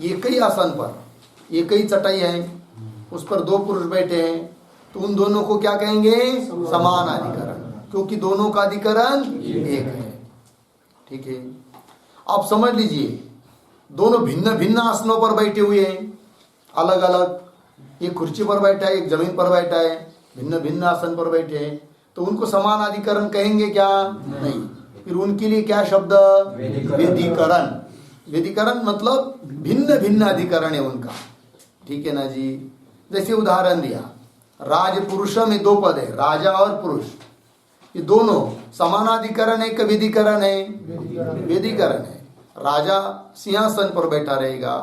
एक ही आसन पर एक ही चटाई है, उस पर दो पुरुष बैठे हैं, तो उन दोनों को क्या कहेंगे? समानाधिकरण, क्योंकि दोनों का अधिकरण एक है। ठीक है, आप समझ लीजिए, दोनों भिन्न भिन्न आसनों पर बैठे हुए हैं, अलग अलग। एक कुर्सी पर बैठा है, एक जमीन पर बैठा है, भिन्न भिन्न आसन पर बैठे हैं, तो उनको समानाधिकरण कहेंगे क्या? नहीं। फिर उनके लिए क्या शब्द? व्यधिकरण। व्यधिकरण मतलब भिन्न भिन्न अधिकरण है उनका। ठीक है ना जी। जैसे उदाहरण दिया, राजपुरुष में दो पद है, राजा और पुरुष, ये दोनों समानाधिकरण है कि व्यधिकरण है? व्यधिकरण है। राजा सिंहासन पर बैठा रहेगा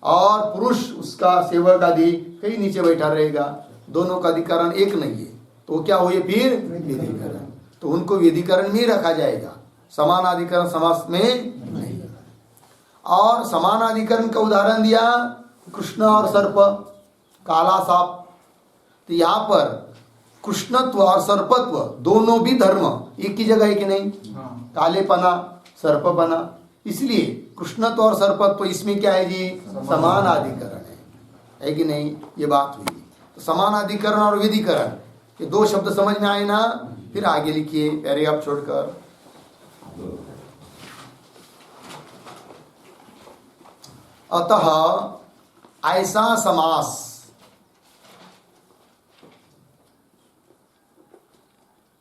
और पुरुष उसका सेवक आदि कहीं नीचे बैठा रहेगा, दोनों का अधिकरण एक नहीं है, तो क्या हुए फिर व्यधिकरण। तो उनको व्यधिकरण में रखा जाएगा, समानाधिकरण समास में नहीं। और समानाधिकरण का उदाहरण दिया कृष्ण और सर्प, काला सांप। तो यहाँ पर कृष्णत्व और सर्पत्व दोनों भी धर्म एक ही जगह है कि नहीं, कालेपना सर्पपना, इसलिए कृष्णत्व और सर्पत्व इसमें क्या है जी, समानाधिकरण है कि नहीं, ये बात हुई। तो समानाधिकरण और व्यधिकरण ये दो शब्द समझ में आए ना, फिर आगे लिखिए पैराग्राफ छोड़कर। अतः ऐसा समास,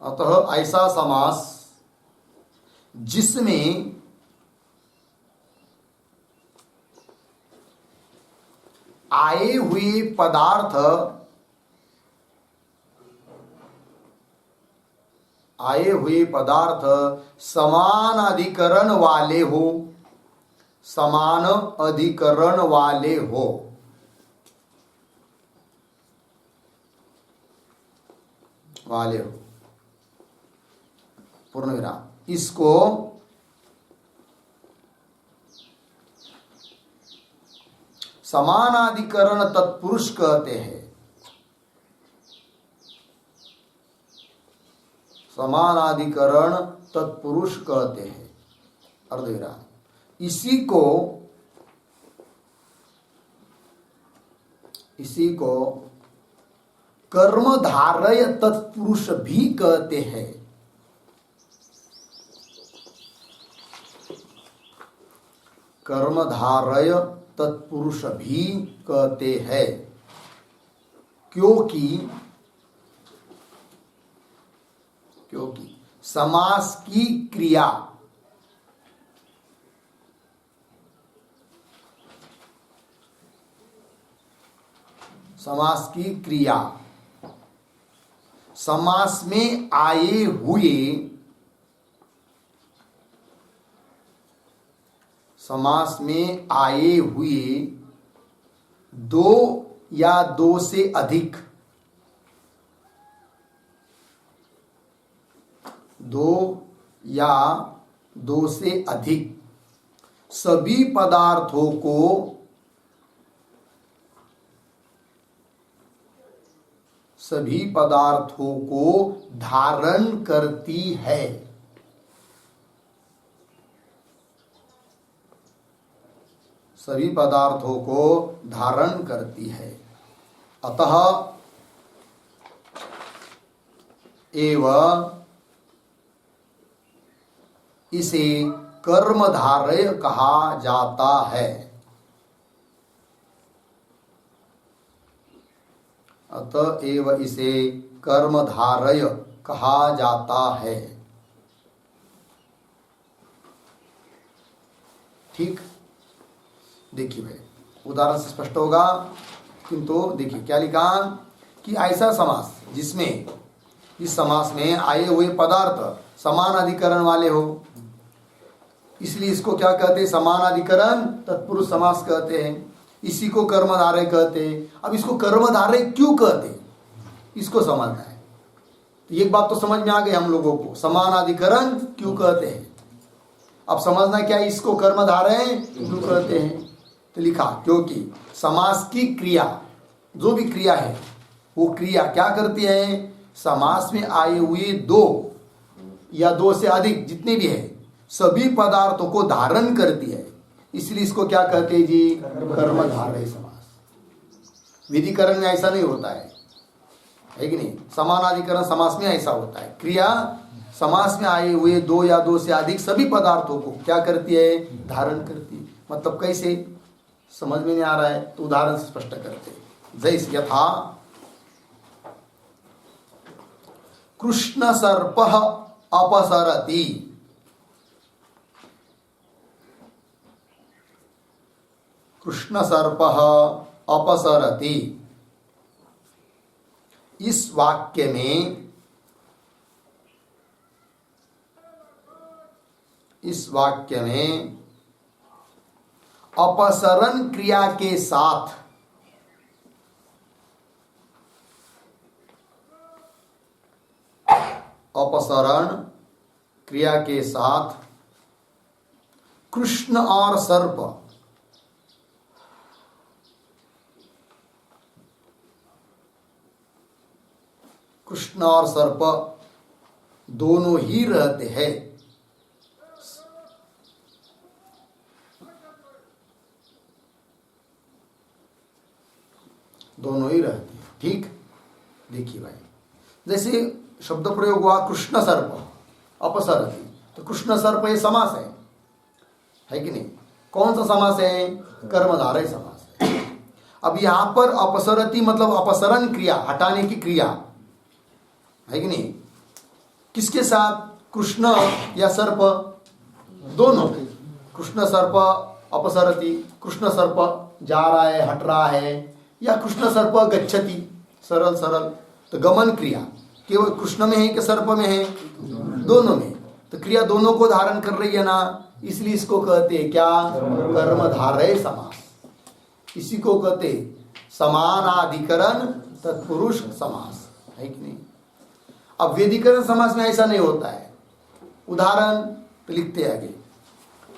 अतः ऐसा समास जिसमें आए हुए पदार्थ, आए हुए पदार्थ समान अधिकरण वाले हो, समान अधिकरण वाले हो, वाले हो, पूर्ण विराम, इसको समानाधिकरण तत्पुरुष कहते हैं। समानाधिकरण तत्पुरुष कहते हैं, अर्धविराम। इसी को कर्मधारय तत्पुरुष भी कहते हैं। कर्मधारय तत्पुरुष भी कहते हैं, क्योंकि समास की क्रिया समास की क्रिया समास में आए हुए, समास में आए हुए दो या दो से अधिक, दो या दो से अधिक सभी पदार्थों को धारण करती है। सभी पदार्थों को धारण करती है। अतः एव इसे कर्मधारय कहा जाता है। अतएव इसे कर्मधारय कहा जाता है। ठीक, देखिए भाई उदाहरण से स्पष्ट होगा, किंतु देखिए क्या लिखा कि ऐसा समास जिसमें, इस समास में आए हुए पदार्थ समान अधिकरण वाले हो, इसलिए इसको क्या कहते हैं, समान अधिकरण तत्पुरुष समास कहते हैं। इसी को कर्मधारय कहते हैं। अब इसको कर्मधारय क्यों कहते हैं, इसको समझना है। तो एक बात तो समझ में आ गई हम लोगों को, समान अधिकरण क्यों कहते हैं। अब समझना क्या इसको कर्मधारय क्यों कहते हैं। तो लिखा क्योंकि समास की क्रिया, जो भी क्रिया है वो क्रिया क्या करती है, समास में आए हुए दो या दो से अधिक जितने भी है सभी पदार्थों को धारण करती है, इसलिए इसको क्या कहते हैं जी, कर्मधारय समास। विधिकरण में ऐसा नहीं होता है कि नहीं, समानाधिकरण समास में ऐसा होता है। क्रिया समास में आए हुए दो या दो से अधिक सभी पदार्थों को क्या करती है, धारण करती है। मतलब कैसे, समझ में नहीं आ रहा है तो उदाहरण से स्पष्ट करते हैं। जैसे यथा कृष्ण सर्प अपसरति, कृष्ण सर्प अपसरति, इस वाक्य में अपसरण क्रिया के साथ अपसरण क्रिया के साथ कृष्ण और सर्प दोनों ही रहते हैं। दोनों ही रहते हैं। ठीक, देखिए भाई, जैसे शब्द प्रयोग हुआ कृष्ण सर्प अपसरति, तो कृष्ण सर्प ये समास है कि नहीं? कौन सा समास है? कर्मधारय समास है। अब यहां पर अपसरति मतलब अपसरण क्रिया, हटाने की क्रिया है कि नहीं? किसके साथ? कृष्ण या सर्प? दोनों। कृष्ण सर्प अपसरति, कृष्ण सर्प जा रहा है, हट रहा है, या कृष्ण सर्प गच्छति, सरल सरल। तो गमन क्रिया केवल कृष्ण में है कि सर्प में है? दोनों में। तो क्रिया दोनों को धारण कर रही है ना, इसलिए इसको कहते हैं क्या? कर्मधारय समास। इसी को कहते समानाधिकरण तत्पुरुष समास, है कि नहीं? अब व्यधिकरण समास में ऐसा नहीं होता है। उदाहरण तो लिखते हैं आगे,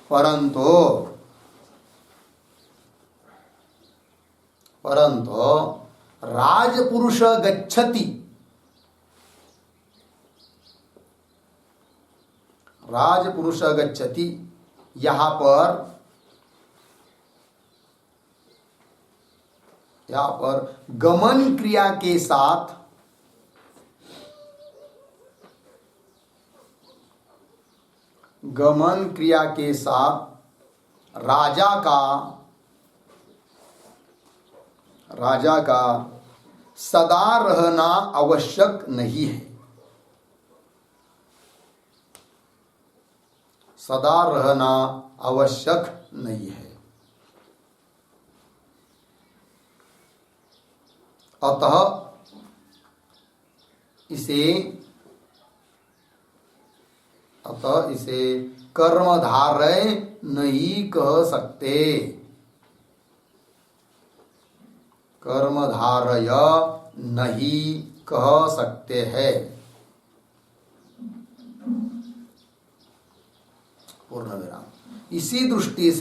परंतु राजपुरुष गच्छति, राजपुरुष गच्छति, यहां पर गमन क्रिया के साथ राजा का सदा रहना आवश्यक नहीं है। सदा रहना आवश्यक नहीं है। अतः इसे कर्मधारय नहीं कह सकते। कर्मधारय नहीं कह सकते हैं। पूर्ण विराम। इसी दृष्टि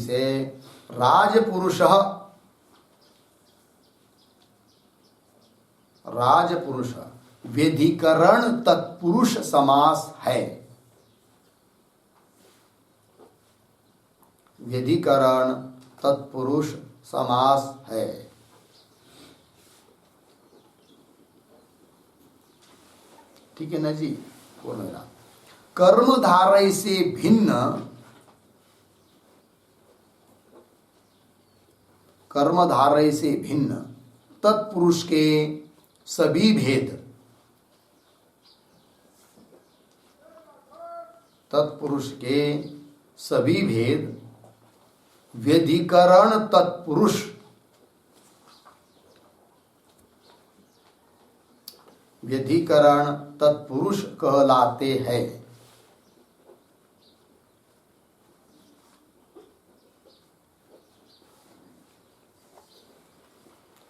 से राजपुरुष व्यधिकरण तत्पुरुष समास है। व्यधिकरण तत्पुरुष समास है। ठीक है ना जी? पूर्ण विराम। कर्मधारय से भिन्न, कर्मधारय से भिन्न तत्पुरुष के सभी भेद, तत्पुरुष के सभी भेद व्यधिकरण तत्पुरुष, व्यधिकरण तत्पुरुष कहलाते हैं।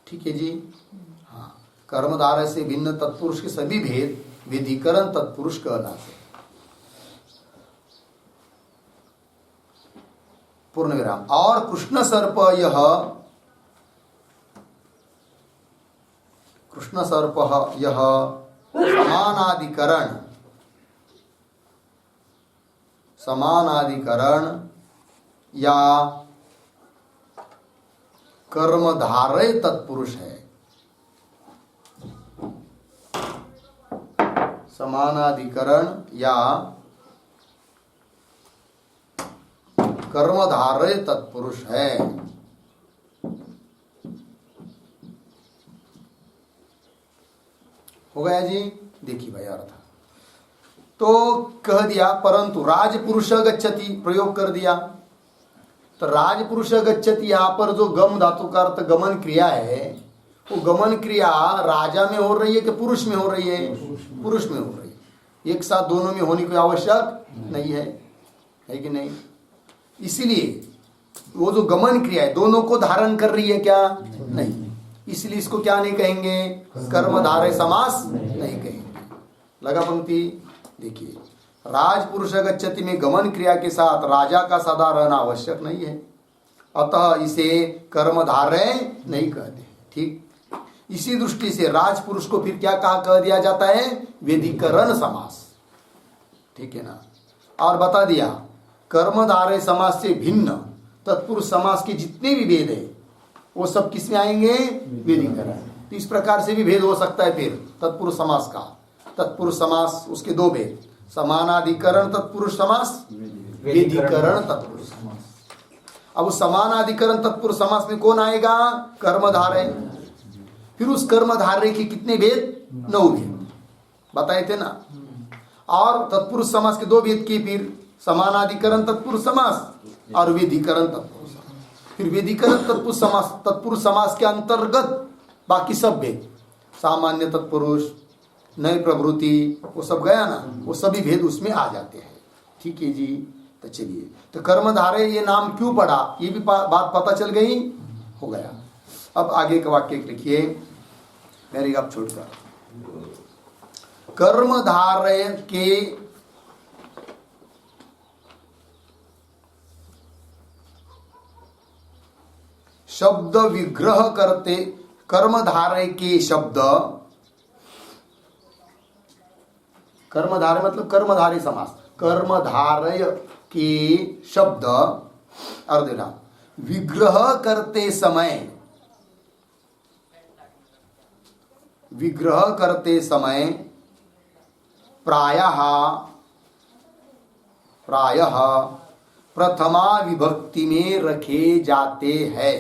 ठीक है जी? हाँ, कर्मधारय से भिन्न तत्पुरुष के सभी भेद व्यधिकरण तत्पुरुष कहलाते हैं। पूर्ण विराम। और कृष्ण सर्प यह समानाधिकरण या कर्मधारय तत्पुरुष है। समानाधिकरण या कर्मधारय तत्पुरुष है। हो गया जी? देखिए भाई अर्थ तो कह दिया, परंतु राजपुरुष गच्छति प्रयोग कर दिया। तो राजपुरुष गच्छति यहां पर जो गम धातु का अर्थ गमन क्रिया है, वो गमन क्रिया राजा में हो रही है कि पुरुष में हो रही है? पुरुष में हो रही है। एक साथ दोनों में होने की आवश्यक नहीं है कि नहीं? इसीलिए वो जो गमन क्रिया है दोनों को धारण कर रही है क्या? नहीं। इसलिए इसको क्या नहीं कहेंगे? कर्मधारय समास नहीं कहेंगे। लगा पंक्ति? देखिए, राजपुरुष गच्छति में गमन क्रिया के साथ राजा का सदा रहना आवश्यक नहीं है, अतः इसे कर्मधारय नहीं कहते। ठीक, इसी दृष्टि से राजपुरुष को फिर क्या कह दिया जाता है? वेदिकरण समास। ठीक है ना? और बता दिया कर्मधारय समास से भिन्न तत्पुरुष समास के जितने भी भेद है वो सब किस में आएंगे? वेदिकरण। तो इस प्रकार से भी भेद हो सकता है फिर तत्पुरुष समास का। तत्पुरुष समास उसके दो भेद, समानाधिकरण तत्पुरुष समास, वेदिकरण तत्पुरुष समास। अब उस समानाधिकरण तत्पुरुष समास में कौन आएगा? कर्मधारय। फिर उस कर्मधारय के कितने भेद? 9 भेद बताए थे ना। और तत्पुरुष समास के 2 भेद की, फिर समानाधिकरण तत्पुरुष समास और वेदिकरण तत्पुरुष समास। फिर वेदिकरण तत्पुरुष समास के अंतर्गत बाकी सब भेद, सामान्य तत्पुरुष, नए प्रवृत्ति, वो सब गया ना, वो सभी भेद उसमें आ जाते हैं। ठीक है जी। तो चलिए, तो कर्मधारय ये नाम क्यों पड़ा ये भी बात पता चल गई, हो गया। अब आगे का वाक्य लिखिए, मेरी आप छोड़कर। कर्मधारय के शब्द विग्रह करते, कर्मधारय के शब्द, कर्मधारय मतलब कर्मधारय समास, कर्मधारय के शब्द अर्धेला विग्रह करते समय, विग्रह करते समय प्रायः प्रथमा विभक्ति में रखे जाते हैं।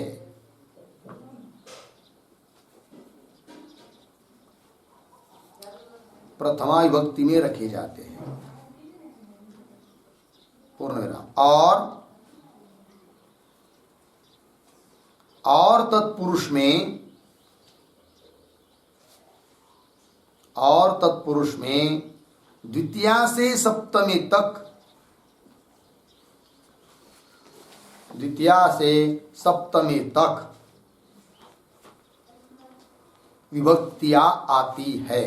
प्रथमा विभक्ति में रखे जाते हैं, पूर्ण विराम। और तत्पुरुष में द्वितीया से सप्तमी तक विभक्तियां आती है।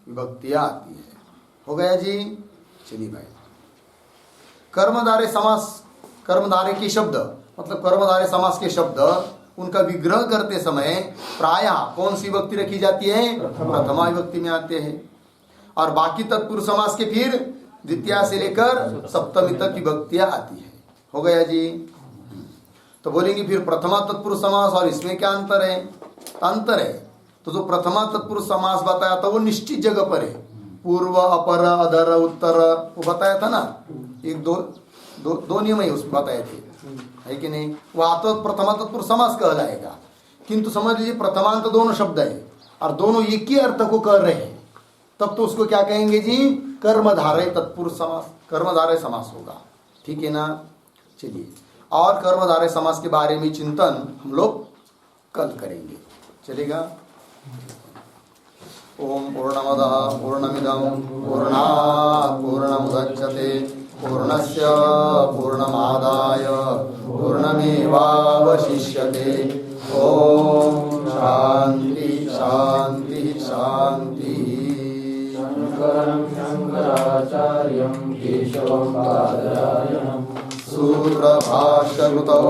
विभक्तियां आती है। हो गया जी। चलिए भाई, कर्मधारय समास, कर्मधारय के शब्द मतलब कर्मधारय समास के शब्द उनका विग्रह करते समय प्रायः कौन सी विभक्ति रखी जाती है? प्रथमा विभक्ति में आते हैं। और बाकी तत्पुरुष समास के फिर द्वितीया से लेकर सप्तमी तक विभक्तियां आती है। हो गया जी। तो बोलेंगे फिर प्रथमा तत्पुरुष समास और इसमें क्या अंतर है? अंतर है तो जो प्रथमा तत्पुरुष समास बताया था वो निश्चित जगह पर है, पूर्व, अपर, अधर, उत्तर, वो बताया था ना। एक दो नियम ही उसमें बताए थे, है कि नहीं? वहां तो प्रथमा तत्पुरुष समास कहलाएगा, किंतु समझ लीजिए प्रथमांत दोनों शब्द है और दोनों एक ही अर्थ को कर रहे हैं, तब तो उसको क्या कहेंगे जी? कर्मधारय तत्पुरुष समास, कर्मधारय समास होगा। ठीक है ना? चलिए, और कर्मधारय समास के बारे में चिंतन हम लोग कल करेंगे, चलेगा? ओम पूर्णमदः पूर्णमिदं पूर्णात् पूर्णमुदच्यते पूर्णस्य पूर्णमादाय पूर्णमेवावशिष्यते। ओम शांति शांति शांति। शंकरं शंकराचार्यं केशवं बादरायणं सूत्रभाष्यकृतौ